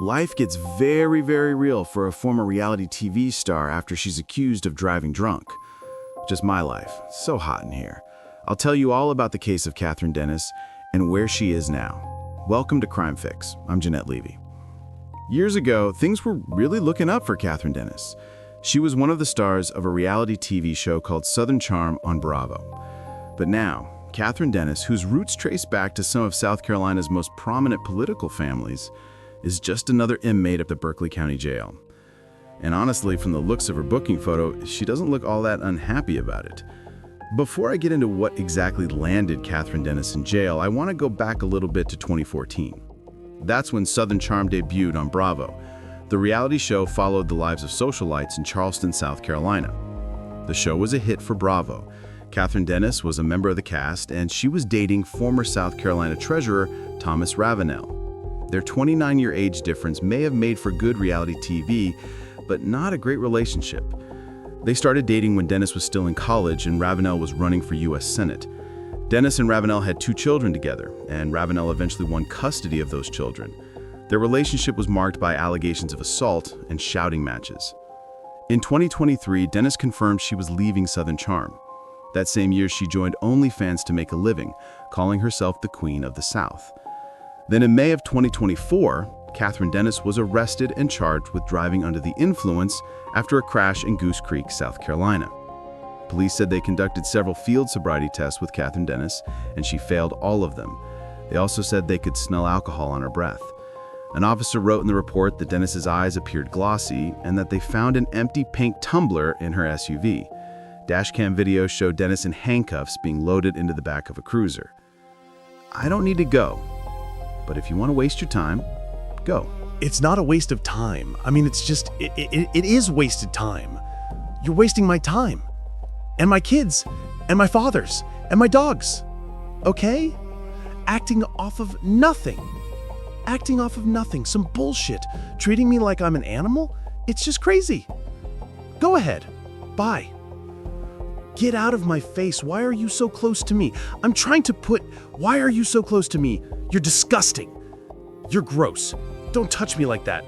Life gets very, very real for a former reality TV star after she's accused of driving drunk. Just my life. So hot in here. I'll tell you all about the case of Katherine Dennis and where she is now. Welcome to Crime Fix. I'm Janette Levy. Years ago, things were really looking up for Katherine Dennis. She was one of the stars of a reality TV show called Southern Charm on Bravo. But now, Katherine Dennis, whose roots trace back to some of South Carolina's most prominent political families, is just another inmate at the Berkeley County Jail. And honestly, from the looks of her booking photo, she doesn't look all that unhappy about it. Before I get into what exactly landed Katherine Dennis in jail, I want to go back a little bit to 2014. That's when Southern Charm debuted on Bravo. The reality show followed the lives of socialites in Charleston, South Carolina. The show was a hit for Bravo. Katherine Dennis was a member of the cast, and she was dating former South Carolina Treasurer Thomas Ravenel. Their 29-year age difference may have made for good reality TV, but not a great relationship. They started dating when Dennis was still in college and Ravenel was running for U.S. Senate. Dennis and Ravenel had 2 children together, and Ravenel eventually won custody of those children. Their relationship was marked by allegations of assault and shouting matches. In 2023, Dennis confirmed she was leaving Southern Charm. That same year, she joined OnlyFans to make a living, calling herself the Queen of the South. Then in May of 2024, Katherine Dennis was arrested and charged with driving under the influence after a crash in Goose Creek, South Carolina. Police said they conducted several field sobriety tests with Katherine Dennis, and she failed all of them. They also said they could smell alcohol on her breath. An officer wrote in the report that Dennis's eyes appeared glossy and that they found an empty pink tumbler in her SUV. Dashcam video showed Dennis in handcuffs being loaded into the back of a cruiser. I don't need to go, but if you want to waste your time, go. It's not a waste of time. I mean, it's just, it is wasted time. You're wasting my time. And my kids. And my fathers. And my dogs. Okay? Acting off of nothing. Acting off of nothing. Some bullshit. Treating me like I'm an animal? It's just crazy. Go ahead. Bye. Get out of my face. Why are you so close to me? I'm trying to why are you so close to me? You're disgusting. You're gross. Don't touch me like that.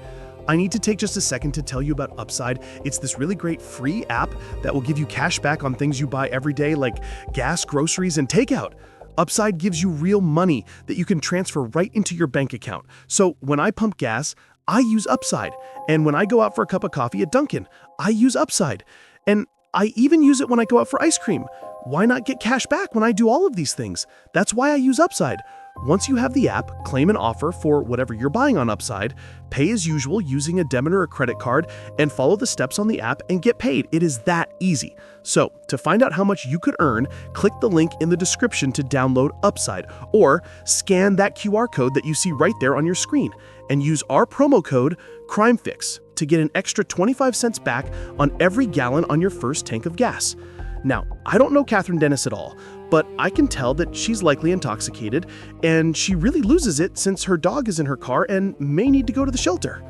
I need to take just a second to tell you about Upside. It's this really great free app that will give you cash back on things you buy every day, like gas, groceries, and takeout. Upside gives you real money that you can transfer right into your bank account. So when I pump gas, I use Upside. And when I go out for a cup of coffee at Dunkin', I use Upside. And I even use it when I go out for ice cream. Why not get cash back when I do all of these things? That's why I use Upside. Once you have the app, claim an offer for whatever you're buying on Upside, pay as usual using a debit or a credit card, and follow the steps on the app and get paid. It is that easy. So, to find out how much you could earn, click the link in the description to download Upside, or scan that QR code that you see right there on your screen, and use our promo code CRIMEFIX to get an extra 25 cents back on every gallon on your first tank of gas. Now, I don't know Katherine Dennis at all, but I can tell that she's likely intoxicated, and she really loses it since her dog is in her car and may need to go to the shelter.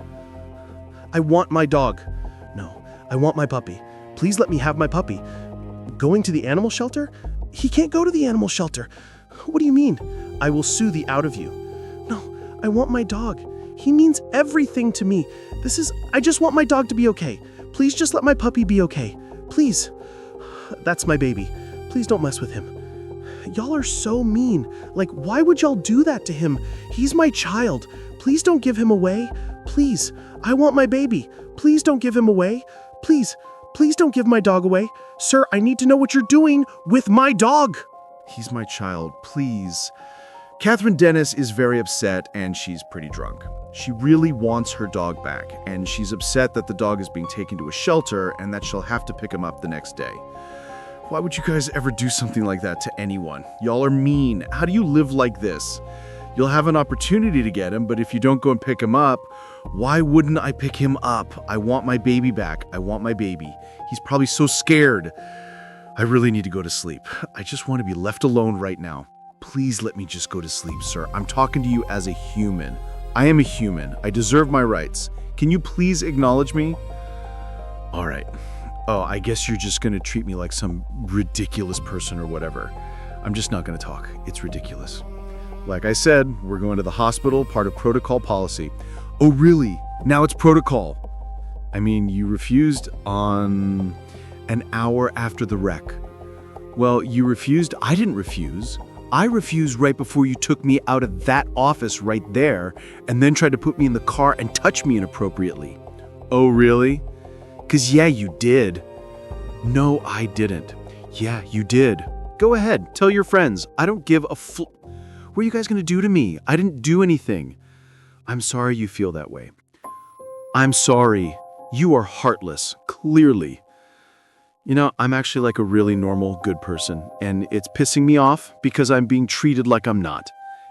I want my dog. No, I want my puppy. Please let me have my puppy. Going to the animal shelter? He can't go to the animal shelter. What do you mean? I will sue the out of you. No, I want my dog. He means everything to me. I just want my dog to be okay. Please just let my puppy be okay. Please. That's my baby. Please don't mess with him. Y'all are so mean. Like, why would y'all do that to him? He's my child. Please don't give him away. Please. I want my baby. Please don't give him away. Please. Please don't give my dog away. Sir, I need to know what you're doing with my dog. He's my child, please. Katherine Dennis is very upset and she's pretty drunk. She really wants her dog back, and she's upset that the dog is being taken to a shelter and that she'll have to pick him up the next day. Why would you guys ever do something like that to anyone? Y'all are mean. How do you live like this? You'll have an opportunity to get him, but if you don't go and pick him up, why wouldn't I pick him up? I want my baby back. I want my baby. He's probably so scared. I really need to go to sleep. I just want to be left alone right now. Please let me just go to sleep, sir. I'm talking to you as a human. I am a human. I deserve my rights. Can you please acknowledge me? All right. Oh, I guess you're just going to treat me like some ridiculous person or whatever. I'm just not going to talk. It's ridiculous. Like I said, we're going to the hospital, part of protocol policy. Oh, really? Now it's protocol. I mean, you refused on an hour after the wreck. Well, you refused. I didn't refuse. I refused right before you took me out of that office right there and then tried to put me in the car and touch me inappropriately. Oh, really? 'Cause yeah, you did. No, I didn't. Yeah, you did. Go ahead, tell your friends. I don't give a What are you guys gonna do to me? I didn't do anything. I'm sorry you feel that way. I'm sorry. You are heartless, clearly. You know, I'm actually like a really normal, good person, and it's pissing me off because I'm being treated like I'm not.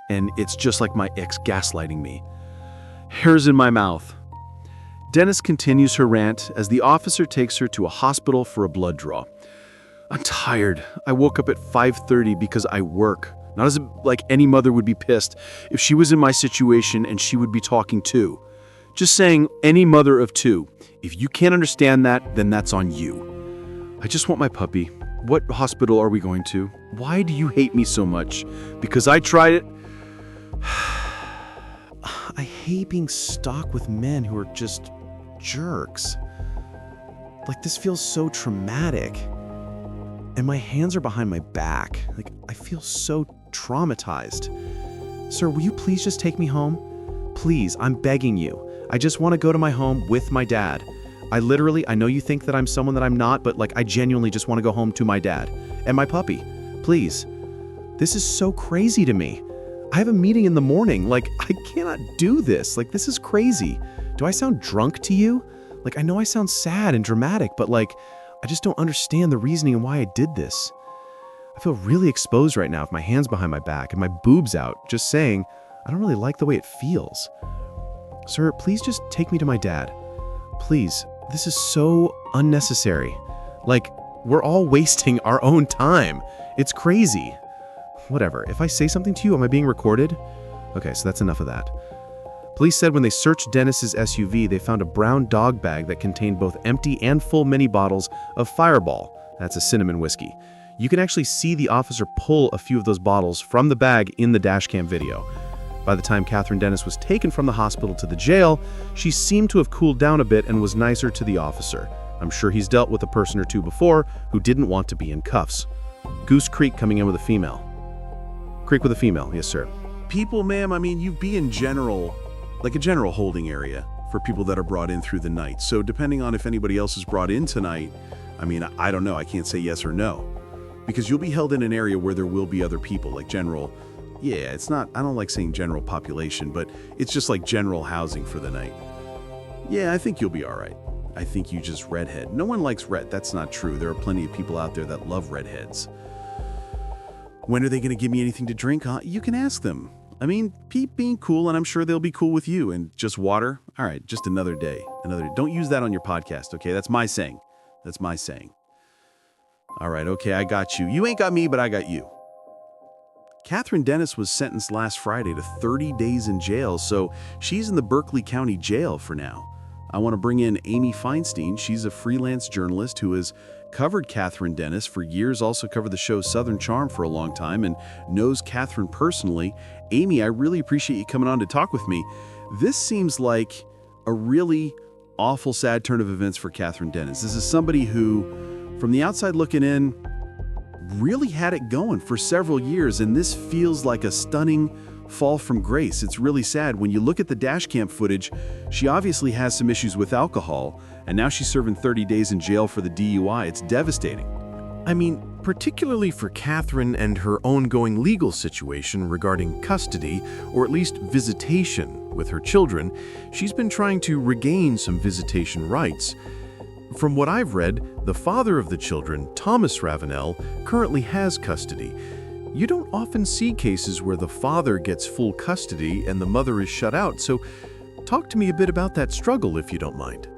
And it's just like my ex gaslighting me. Hairs in my mouth. Dennis continues her rant as the officer takes her to a hospital for a blood draw. I'm tired. I woke up at 5:30 because I work. Not as like any mother would be pissed if she was in my situation and she would be talking too. Just saying, any mother of two. If you can't understand that, then that's on you. I just want my puppy. What hospital are we going to? Why do you hate me so much? Because I tried it. I hate being stuck with men who are just jerks. Like, this feels so traumatic. And my hands are behind my back. Like, I feel so traumatized. Sir, will you please just take me home? Please, I'm begging you. I just want to go to my home with my dad. I know you think that I'm someone that I'm not, but like, I genuinely just want to go home to my dad and my puppy. Please. This is so crazy to me. I have a meeting in the morning. Like, I cannot do this. Like, this is crazy. Do I sound drunk to you? Like, I know I sound sad and dramatic, but like, I just don't understand the reasoning and why I did this. I feel really exposed right now with my hands behind my back and my boobs out, just saying, I don't really like the way it feels. Sir, please just take me to my dad. Please, this is so unnecessary. Like, we're all wasting our own time. It's crazy. Whatever, if I say something to you, am I being recorded? Okay, so that's enough of that. Police said when they searched Dennis's SUV, they found a brown dog bag that contained both empty and full mini bottles of Fireball. That's a cinnamon whiskey. You can actually see the officer pull a few of those bottles from the bag in the dashcam video. By the time Katherine Dennis was taken from the hospital to the jail, she seemed to have cooled down a bit and was nicer to the officer. I'm sure he's dealt with a person or two before who didn't want to be in cuffs. Goose Creek coming in with a female. Creek with a female, yes sir. People, ma'am, I mean, you'd be in general, like a general holding area for people that are brought in through the night. So depending on if anybody else is brought in tonight, I mean, I don't know, I can't say yes or no. Because you'll be held in an area where there will be other people, like general, yeah, it's not, I don't like saying general population, but it's just like general housing for the night. Yeah, I think you'll be all right. I think you just redhead. No one likes red, that's not true. There are plenty of people out there that love redheads. When are they going to give me anything to drink, huh? You can ask them. I mean, Pete being cool, and I'm sure they'll be cool with you. And just water? All right, just another day. Don't use that on your podcast, okay? That's my saying. That's my saying. All right, okay, I got you. You ain't got me, but I got you. Katherine Dennis was sentenced last Friday to 30 days in jail, so she's in the Berkeley County Jail for now. I want to bring in Amy Feinstein. She's a freelance journalist who has covered Katherine Dennis for years, also covered the show Southern Charm for a long time, and knows Katherine personally. Amy, I really appreciate you coming on to talk with me. This seems like a really awful, sad turn of events for Katherine Dennis. This is somebody who, from the outside looking in, really had it going for several years, and this feels like a stunning fall from grace. It's really sad. When you look at the dash cam footage, she obviously has some issues with alcohol, and now she's serving 30 days in jail for the DUI. It's devastating. I mean, particularly for Katherine and her ongoing legal situation regarding custody, or at least visitation with her children, she's been trying to regain some visitation rights. From what I've read, the father of the children, Thomas Ravenel, currently has custody. You don't often see cases where the father gets full custody and the mother is shut out, so talk to me a bit about that struggle, if you don't mind.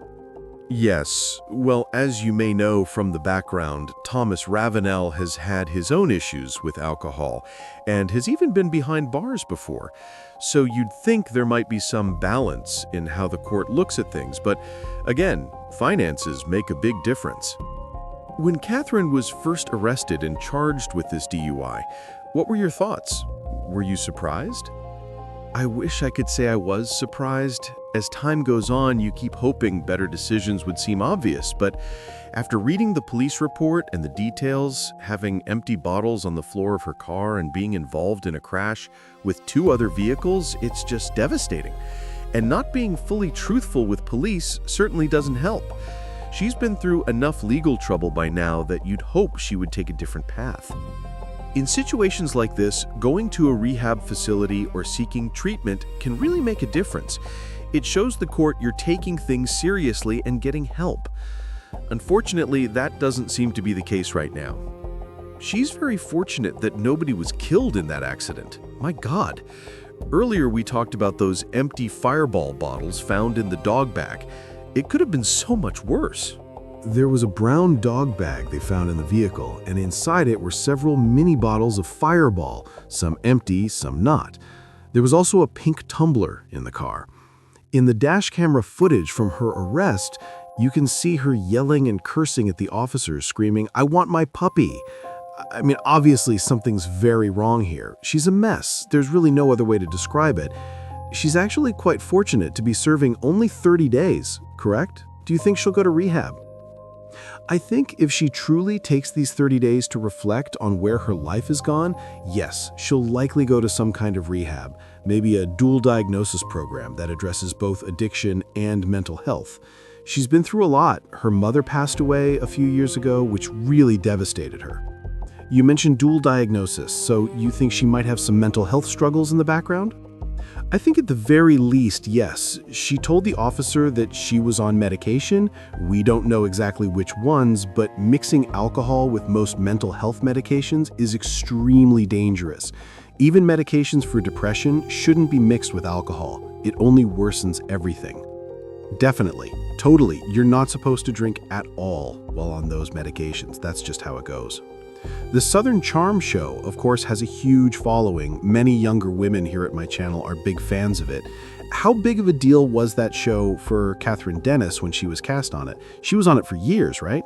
Yes, well, as you may know from the background, Thomas Ravenel has had his own issues with alcohol and has even been behind bars before. So you'd think there might be some balance in how the court looks at things, but again, finances make a big difference. When Katherine was first arrested and charged with this DUI, what were your thoughts? Were you surprised? I wish I could say I was surprised. As time goes on, you keep hoping better decisions would seem obvious, but after reading the police report and the details, having empty bottles on the floor of her car and being involved in a crash with 2 other vehicles, it's just devastating. And not being fully truthful with police certainly doesn't help. She's been through enough legal trouble by now that you'd hope she would take a different path. In situations like this, going to a rehab facility or seeking treatment can really make a difference. It shows the court you're taking things seriously and getting help. Unfortunately, that doesn't seem to be the case right now. She's very fortunate that nobody was killed in that accident. My God. Earlier we talked about those empty Fireball bottles found in the dog bag. It could have been so much worse. There was a brown dog bag they found in the vehicle, and inside it were several mini bottles of Fireball, some empty, some not. There was also a pink tumbler in the car. In the dash camera footage from her arrest, you can see her yelling and cursing at the officers, screaming, "I want my puppy." I mean, obviously something's very wrong here. She's a mess. There's really no other way to describe it. She's actually quite fortunate to be serving only 30 days, correct? Do you think she'll go to rehab? I think if she truly takes these 30 days to reflect on where her life has gone, yes, she'll likely go to some kind of rehab, maybe a dual diagnosis program that addresses both addiction and mental health. She's been through a lot. Her mother passed away a few years ago, which really devastated her. You mentioned dual diagnosis, so you think she might have some mental health struggles in the background? I think at the very least, yes. She told the officer that she was on medication. We don't know exactly which ones, but mixing alcohol with most mental health medications is extremely dangerous. Even medications for depression shouldn't be mixed with alcohol. It only worsens everything. Definitely, totally, you're not supposed to drink at all while on those medications. That's just how it goes. The Southern Charm show, of course, has a huge following. Many younger women here at my channel are big fans of it. How big of a deal was that show for Katherine Dennis when she was cast on it? She was on it for years, right?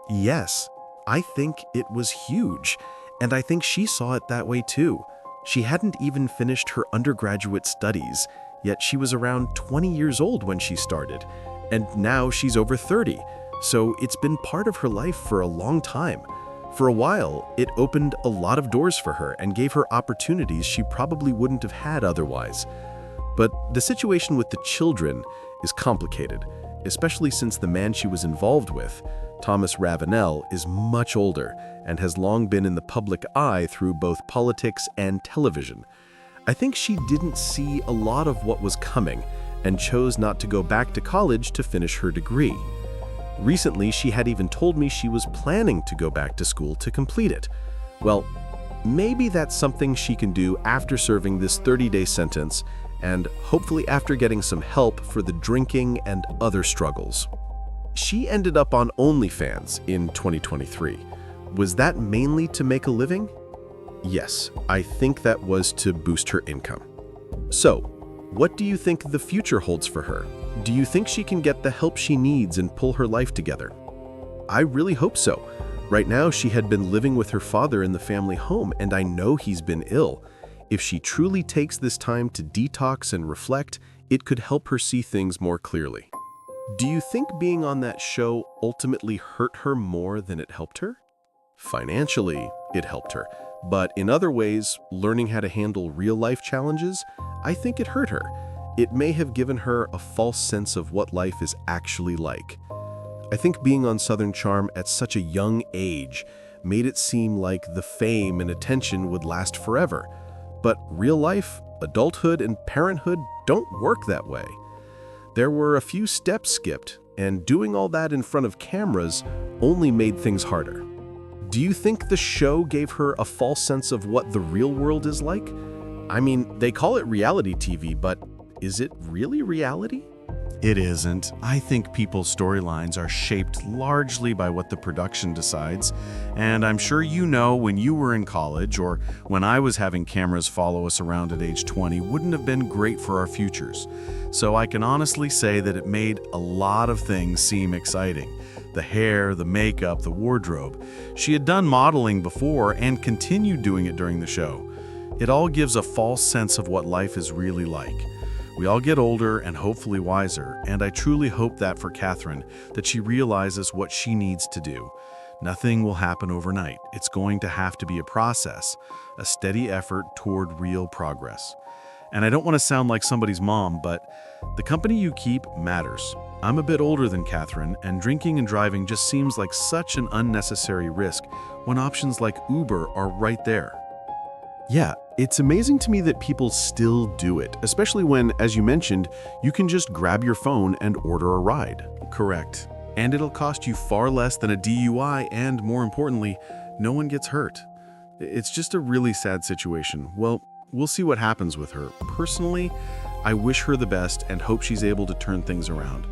Yes, I think it was huge, and I think she saw it that way too. She hadn't even finished her undergraduate studies, yet she was around 20 years old when she started, and now she's over 30, so it's been part of her life for a long time. For a while, it opened a lot of doors for her and gave her opportunities she probably wouldn't have had otherwise. But the situation with the children is complicated, especially since the man she was involved with, Thomas Ravenel, is much older and has long been in the public eye through both politics and television. I think she didn't see a lot of what was coming and chose not to go back to college to finish her degree. Recently, she had even told me she was planning to go back to school to complete it. Well, maybe that's something she can do after serving this 30-day sentence and hopefully after getting some help for the drinking and other struggles. She ended up on OnlyFans in 2023. Was that mainly to make a living? Yes, I think that was to boost her income. So, what do you think the future holds for her? Do you think she can get the help she needs and pull her life together? I really hope so. Right now, she had been living with her father in the family home, and I know he's been ill. If she truly takes this time to detox and reflect, it could help her see things more clearly. Do you think being on that show ultimately hurt her more than it helped her? Financially, it helped her, but in other ways, learning how to handle real-life challenges, I think it hurt her. It may have given her a false sense of what life is actually like. I think being on Southern Charm at such a young age made it seem like the fame and attention would last forever. But real life, adulthood, and parenthood don't work that way. There were a few steps skipped, and doing all that in front of cameras only made things harder. Do you think the show gave her a false sense of what the real world is like? I mean, they call it reality TV, but is it really reality? It isn't. I think people's storylines are shaped largely by what the production decides, and I'm sure you know when you were in college or when I was having cameras follow us around at age 20 wouldn't have been great for our futures. So I can honestly say that it made a lot of things seem exciting. The hair, the makeup, the wardrobe. She had done modeling before and continued doing it during the show. It all gives a false sense of what life is really like. We all get older and hopefully wiser, and I truly hope that for Katherine, that she realizes what she needs to do. Nothing will happen overnight. It's going to have to be a process, a steady effort toward real progress. And I don't want to sound like somebody's mom, but the company you keep matters. I'm a bit older than Katherine, and drinking and driving just seems like such an unnecessary risk when options like Uber are right there. Yeah, it's amazing to me that people still do it, especially when, as you mentioned, you can just grab your phone and order a ride. Correct. And it'll cost you far less than a DUI, and more importantly, no one gets hurt. It's just a really sad situation. Well, we'll see what happens with her. Personally, I wish her the best and hope she's able to turn things around.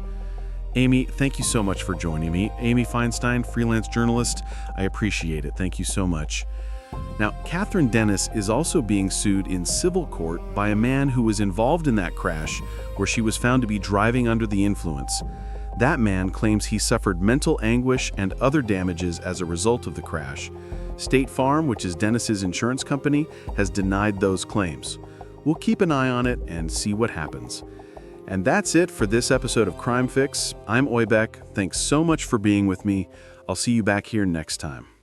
Amy, thank you so much for joining me. Amy Feinstein, freelance journalist. I appreciate it. Thank you so much. Now, Katherine Dennis is also being sued in civil court by a man who was involved in that crash where she was found to be driving under the influence. That man claims he suffered mental anguish and other damages as a result of the crash. State Farm, which is Dennis's insurance company, has denied those claims. We'll keep an eye on it and see what happens. And that's it for this episode of Crime Fix. I'm Oibek. Thanks so much for being with me. I'll see you back here next time.